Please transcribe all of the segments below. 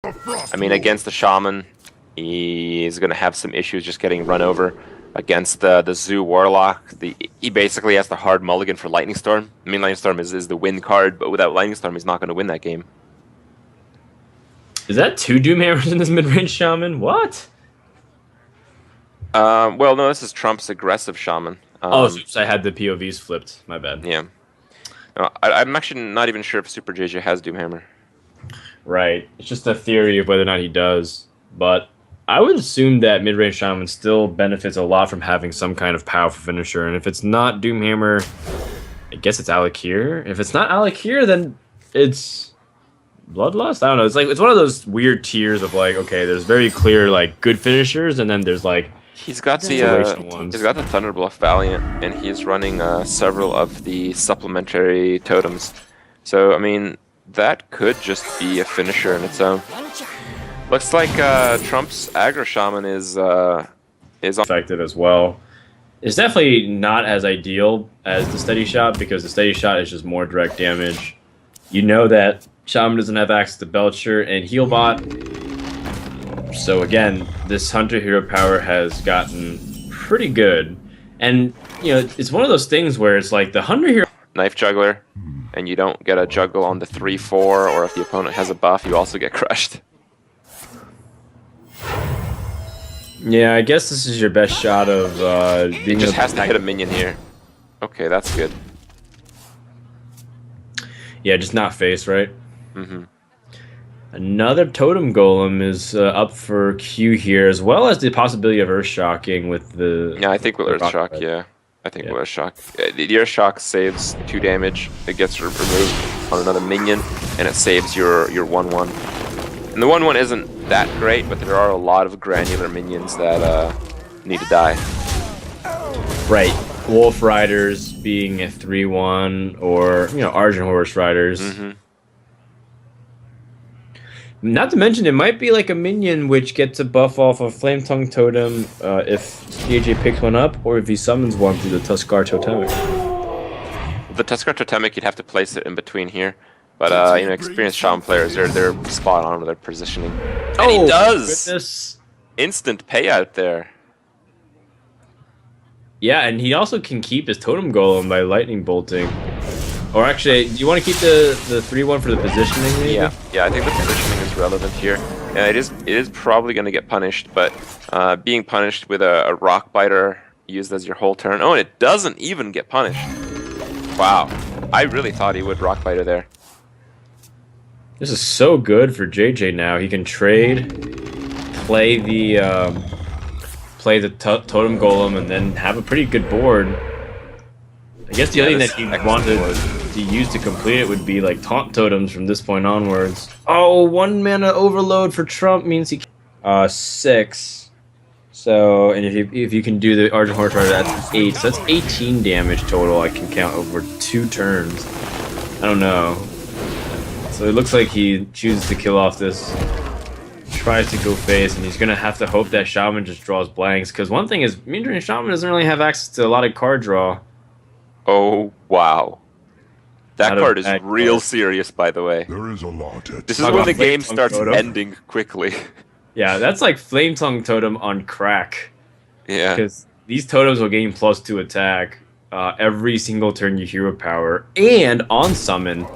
I mean, against the Shaman, he's going to have some issues just getting run over. Against the Zoo Warlock, he basically has the hard mulligan for Lightning Storm. I mean, Lightning Storm is the win card, but without Lightning Storm, he's not going to win that game. Is that 2 Doomhammers in this mid-range Shaman? What? Well, no, this is Trump's aggressive Shaman. Oops, I had the POVs flipped. My bad. Yeah. No, I'm actually not even sure if SuperJJ has Doomhammer. Right. It's just a theory of whether or not he does. But I would assume that mid-range Shaman still benefits a lot from having some kind of powerful finisher. And if it's not Doomhammer, I guess it's Alakir. If it's not Alakir, then it's Bloodlust? I don't know. It's one of those weird tiers of like, okay, there's very clear like good finishers, and then there's like he's got the Thunderbluff Valiant, and he's running several of the supplementary totems. So I mean, that could just be a finisher in its own. Looks like Trump's aggro Shaman is effective as well. It's definitely not as ideal as the Steady Shot, because the Steady Shot is just more direct damage. You know that Shaman doesn't have access to Belcher and Healbot. So again, this Hunter hero power has gotten pretty good. And, you know, it's one of those things where it's like the Hunter hero... Knife Juggler, and you don't get a juggle on the 3-4, or if the opponent has a buff, you also get crushed. Yeah, I guess this is your best shot of being... He just has to hit a minion here. Okay, that's good. Yeah, just not face, right? Mm-hmm. Another Totem Golem is up for Q here, as well as the possibility of Earth Shocking with the... Yeah, I think with Earth Shock, yeah. I think with Earth Shock. The Earth Shock saves 2 damage. It gets removed on another minion, and it saves your 1-1. And the 1-1 isn't that great, but there are a lot of granular minions that need to die. Right. Wolf Riders being a 3-1, or, you know, Argent Horse Riders. Mm-hmm. Not to mention, it might be like a minion which gets a buff off of Flame Tongue Totem if JJ picks one up, or if he summons one through the Tuskar Totemic. The Tuskar Totemic, you'd have to place it in between here. But, you know, experienced Shaman players, they're spot on with their positioning. And he does! Goodness. Instant payout there. Yeah, and he also can keep his Totem Golem by Lightning Bolting. Or actually, do you want to keep the 3-1 for the positioning? Maybe? Yeah, I think the positioning is relevant here. Yeah, it is probably going to get punished, but being punished with a Rock Biter used as your whole turn. Oh, and it doesn't even get punished. Wow, I really thought he would Rock Biter there. This is so good for JJ now. He can trade, play the Totem Golem, and then have a pretty good board. I guess the only thing that he wanted to use to complete it would be like Taunt Totems from this point onwards. Oh, 1 mana overload for Trump means he 6. So, and if you can do the Argent Horse Rider, that's 8. So that's 18 damage total I can count over 2 turns. I don't know. So it looks like he chooses to kill off this, tries to go face, and he's going to have to hope that Shaman just draws blanks. Because one thing is, mid-range Shaman doesn't really have access to a lot of card draw. Oh, wow. That card is real serious, by the way. There is a lot. This is when the game starts ending quickly. Yeah, that's like Flame Tongue Totem on crack. Yeah. Because these totems will gain +2 attack every single turn you hero power. And on summon,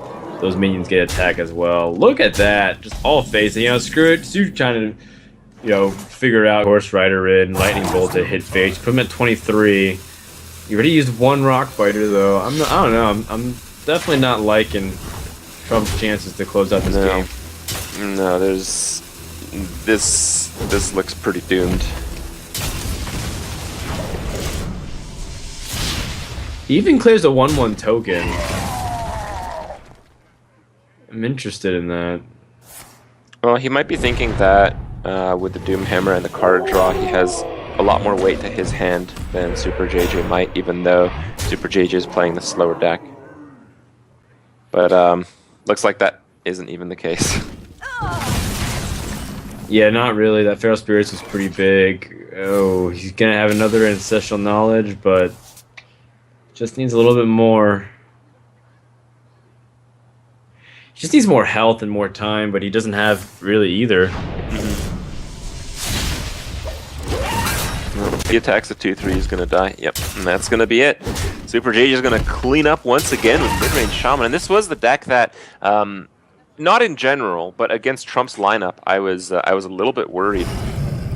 those minions get attack as well. Look at that. Just all face. You know, screw it. Suit trying to, you know, figure out Horse Rider in, Lightning Bolt to hit face. Put him at 23. You already used 1 Rock Biter though. I don't know. I'm definitely not liking Trump's chances to close out this game. No, this looks pretty doomed. He even clears a 1/1 token. I'm interested in that. Well, he might be thinking that with the Doomhammer and the card draw, he has a lot more weight to his hand than SuperJJ might, even though SuperJJ is playing the slower deck. But looks like that isn't even the case. Yeah, not really. That Feral Spirits was pretty big. Oh, he's gonna have another Ancestral Knowledge, but just needs a little bit more. Just needs more health and more time, but he doesn't have really either. If he attacks a 2-3, he's gonna die. Yep, and that's gonna be it. SuperJJ is gonna clean up once again with mid-range Shaman, and this was the deck that, not in general, but against Trump's lineup, I was a little bit worried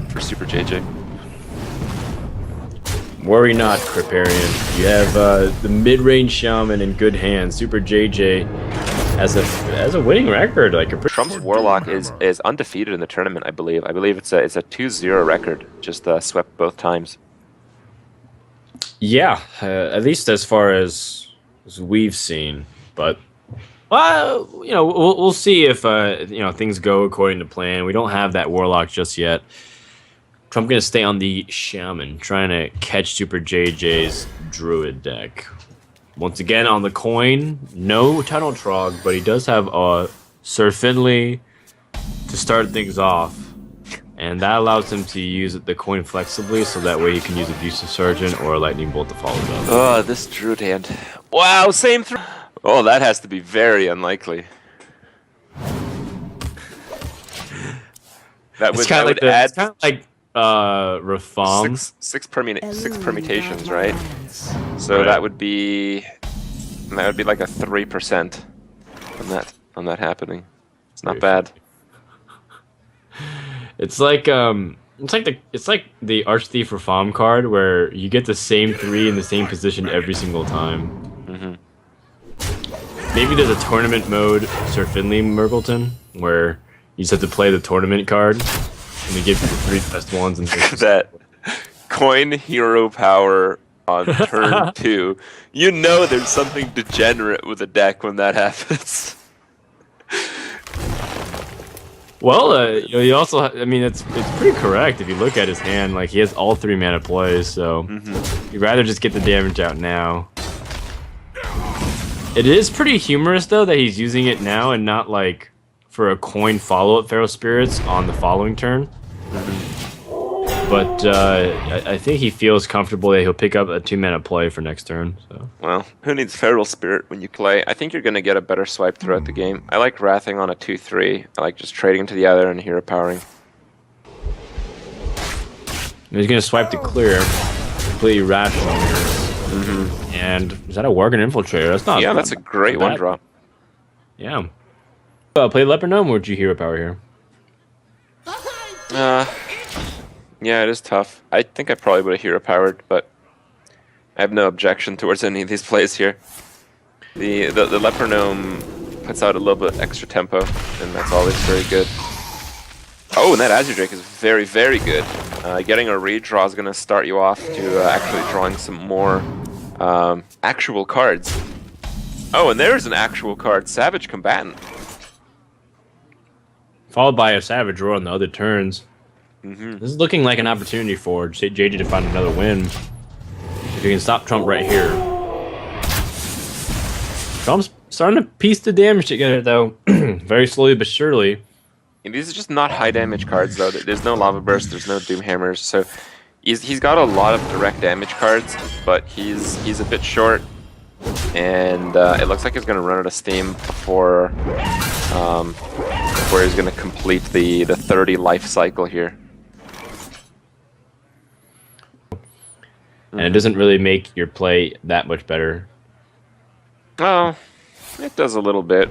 for SuperJJ. Worry not, Kriparian. You have the mid-range Shaman in good hands. SuperJJ has a winning record. Like Trump's Warlock is undefeated in the tournament, I believe. I believe it's a 2-0 record, just swept both times. Yeah, at least as far as we've seen. But well, you know, we'll see if you know, things go according to plan. We don't have that Warlock just yet. Trump gonna stay on the Shaman, trying to catch SuperJJ's Druid deck. Once again on the coin, no Tunnel Trog, but he does have Sir Finley to start things off, and that allows him to use the coin flexibly, so that way he can use Abusive Sergeant or a Lightning Bolt to follow it up. Oh, this Druid hand! Wow, same throw. Oh, that has to be very unlikely. That would add. It's kind of like Rafam. Six permutations, right? So that would be like a 3% on that happening. It's not bad. It's like the Archthief Rafam card where you get the same 3 in the same position every single time. Maybe there's a tournament mode, Sir Finley Mergleton, where you just have to play the tournament card. And they give you the 3 best ones and that coin hero power on turn 2. You know there's something degenerate with a deck when that happens. Well, you know, he also, I mean, it's pretty correct if you look at his hand. Like, he has all 3 mana plays, so you'd rather just get the damage out now. It is pretty humorous though that he's using it now and not like for a coin follow-up Feral Spirits on the following turn. But I think he feels comfortable that he'll pick up a 2-mana play for next turn. So. Well, who needs Feral Spirit when you play? I think you're going to get a better swipe throughout the game. I like Wrathing on a 2-3. I like just trading to the other and hero powering. He's going to swipe to clear. Completely rational here. And is that a Worgen Infiltrator? That's not. Yeah, that's a great 1-drop. Yeah. Play Leopard Gnome, or would you hero power here? Yeah, it is tough. I think I probably would have hero powered, but I have no objection towards any of these plays here. The Leopard Gnome puts out a little bit extra tempo, and that's always very good. Oh, and that Azure Drake is very, very good. Getting a redraw is going to start you off to actually drawing some more actual cards. Oh, and there's an actual card, Savage Combatant. Followed by a Savage Roar on the other turns. This is looking like an opportunity for JJ to find another win. If you can stop Trump right here. Trump's starting to piece the damage together, though. Very slowly but surely. And these are just not high damage cards, though. There's no Lava Burst, there's no Doom Hammers, so he's got a lot of direct damage cards, but he's a bit short, and it looks like he's going to run out of steam before he's going to complete the 30 life cycle here. And it doesn't really make your play that much better. Oh, it does a little bit.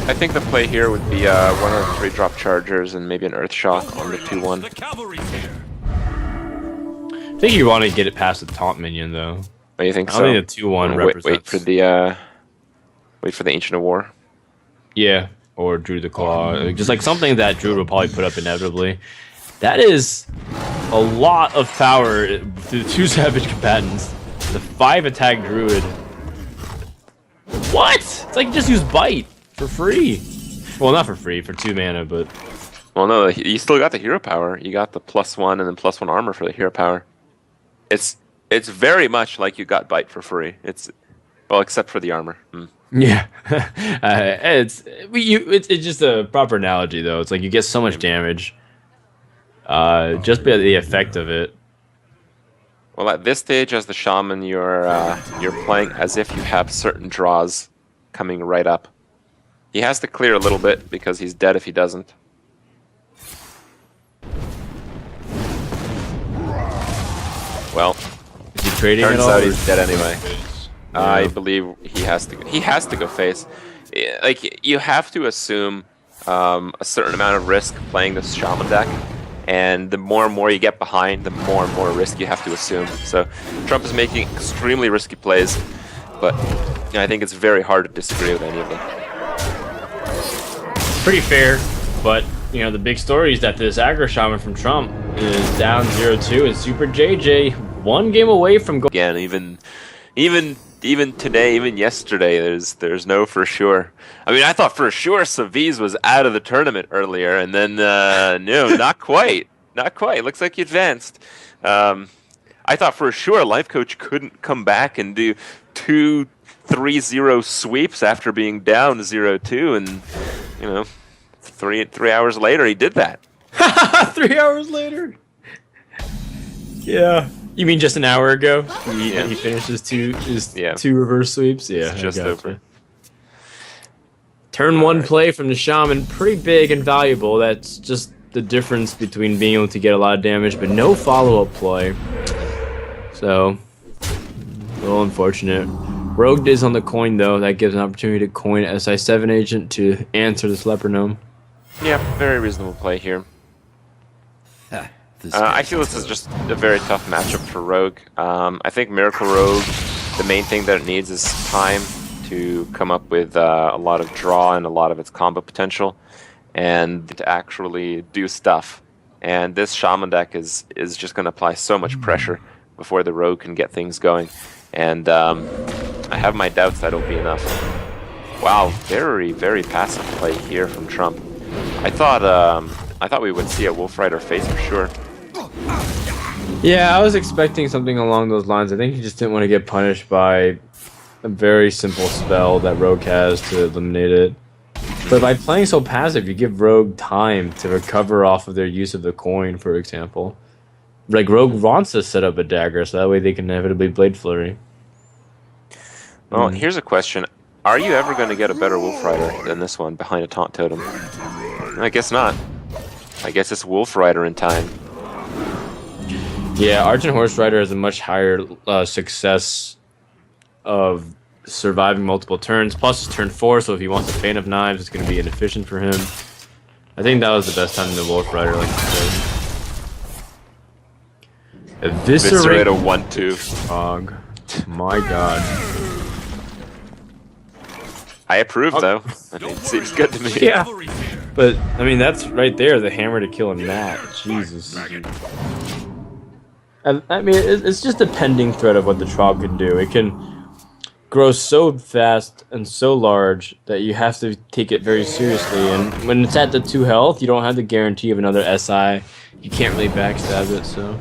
I think the play here would be one of the 3-drop chargers and maybe an Earth Shock on the 2-1. I think you want to get it past the taunt minion, though. Oh, you think so? I think the 2-1 represents... Wait for the Ancient of War. Yeah, or Druid the Claw. Just like something that Druid will probably put up inevitably. That is a lot of power to the 2 Savage Combatants. The 5-attack Druid. What? It's like just use Bite for free. Well, not for free, for 2 mana, but... Well, no, you still got the hero power. You got the +1 and then +1 armor for the hero power. It's very much like you got Bite for free. Well, except for the armor. Yeah, it's just a proper analogy though. It's like you get so much damage, just by the effect of it. Well, at this stage, as the shaman, you're playing as if you have certain draws coming right up. He has to clear a little bit because he's dead if he doesn't. Well, Is he trading turns at all? out he's dead anyway. I believe he has to. He has to go face. Like you have to assume a certain amount of risk playing this shaman deck, and the more and more you get behind, the more and more risk you have to assume. So Trump is making extremely risky plays, but I think it's very hard to disagree with any of them. Pretty fair, but the big story is that this aggro shaman from Trump is down 0-2, and SuperJJ 1 game away from going. Again, even today, even yesterday, there's no for sure. I mean, I thought for sure Saviz was out of the tournament earlier, and then no, not quite, not quite. Looks like he advanced. I thought for sure Life Coach couldn't come back and do 2-3-0 sweeps after being down 0-2, and 3 hours later he did that. 3 hours later. Yeah. You mean just an hour ago? He finished his two reverse sweeps? Yeah, it's just over. Turn 1 play from the shaman, pretty big and valuable. That's just the difference between being able to get a lot of damage, but no follow-up play. So, a little unfortunate. Rogue is on the coin, though. That gives an opportunity to coin SI7 agent to answer this Leper Gnome. Yeah, very reasonable play here. I feel this is just a very tough matchup for Rogue. I think Miracle Rogue, the main thing that it needs is time to come up with a lot of draw and a lot of its combo potential, and to actually do stuff. And this Shaman deck is just going to apply so much pressure before the Rogue can get things going. And I have my doubts that'll be enough. Wow, very, very passive play here from Trump. I thought we would see a Wolf Rider face for sure. Yeah, I was expecting something along those lines. I think he just didn't want to get punished by a very simple spell that Rogue has to eliminate it. But by playing so passive, you give Rogue time to recover off of their use of the coin, for example. Like, Rogue wants to set up a dagger, so that way they can inevitably Blade Flurry. Well, here's a question. Are you ever going to get a better Wolf Rider than this one behind a Taunt Totem? I guess not. I guess it's Wolf Rider in time. Yeah, Argent Horse Rider has a much higher success of surviving multiple turns. Plus, it's turn 4, so if he wants a Feint of Knives, it's going to be inefficient for him. I think that was the best time in the Wolf Rider, like you said. Eviscerate a 1-2. Fog. My god. I approve, though. I mean, it seems good to me. Yeah. But, I mean, that's right there, the hammer to kill a gnat. Jesus. I mean, it's just a pending threat of what the Trog can do. It can grow so fast and so large that you have to take it very seriously. And when it's at the 2 health, you don't have the guarantee of another SI. You can't really backstab it, so...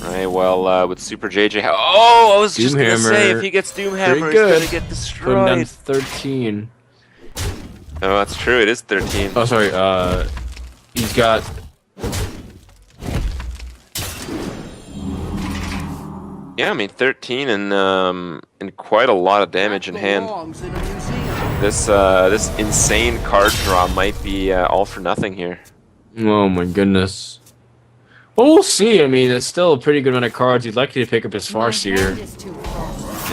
Alright, well, with SuperJJ... Oh, I was just going to say, if he gets Doomhammer, he's going to get destroyed. Put him down 13. Oh, that's true, it is 13. Oh, sorry, he's got... Yeah, I mean 13 and quite a lot of damage in hand. This insane card draw might be all for nothing here. Oh my goodness. Well, we'll see. I mean, it's still a pretty good amount of cards. He's likely to pick up his Farseer.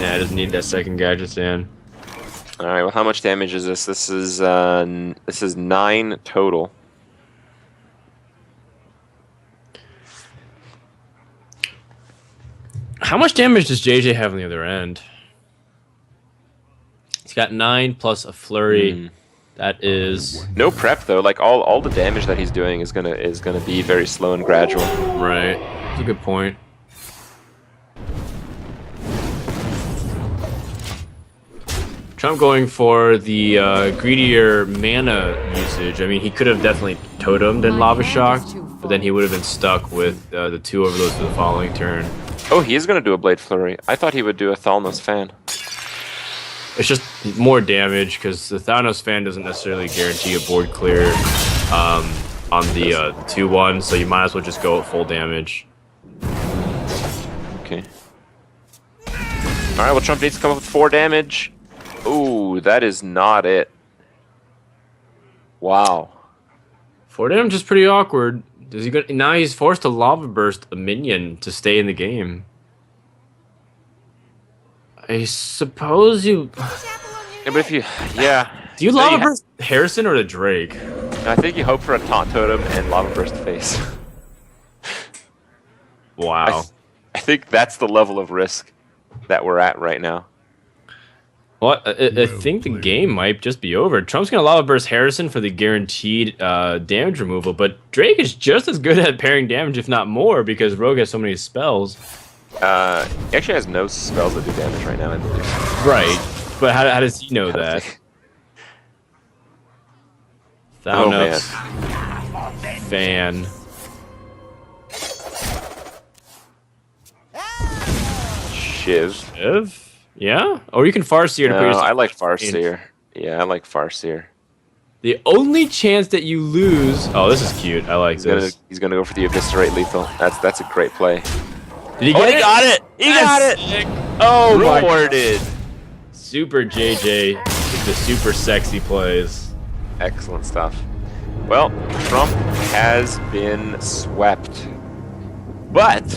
Yeah, doesn't need that second Gadget Stand. All right. Well, how much damage is this? This is 9 total. How much damage does JJ have on the other end? He's got 9 plus a flurry. That is no prep though. Like all the damage that he's doing is gonna be very slow and gradual. Right. That's a good point. Trump going for the greedier mana usage. I mean, he could have definitely totemed and Lava Shocked, but then he would have been stuck with the 2 overloads for the following turn. Oh, he is going to do a Blade Flurry. I thought he would do a Thalnos Fan. It's just more damage, because the Thalnos Fan doesn't necessarily guarantee a board clear on the 2-1, so you might as well just go at full damage. Okay. Alright, well, Trump needs to come up with 4 damage. Ooh, that is not it. Wow. 4 damage is pretty awkward. Does he go? Now he's forced to lava burst a minion to stay in the game. I suppose you. Yeah, but if you, yeah. Do you So lava you burst Harrison or the Drake? I think you hope for a taunt totem and lava burst face. Wow. I think that's the level of risk that we're at right now. Well, I think the game might just be over. Trump's gonna lava burst Harrison for the guaranteed damage removal, but Drake is just as good at parrying damage, if not more, because Rogue has so many spells. He actually has no spells that do damage right now, I believe. Right, but how does he know that? Oh man. Fan. Shiv. Yeah? Or you can Farseer to put No, yourself. I like Farseer. Yeah, I like Farseer. The only chance that you lose. Oh, this is cute. I like this. He's gonna go for the Eviscerate Lethal. That's a great play. Did he get it? got it! He got it! Sick. Oh my. Rewarded! SuperJJ with the super sexy plays. Excellent stuff. Well, Trump has been swept. But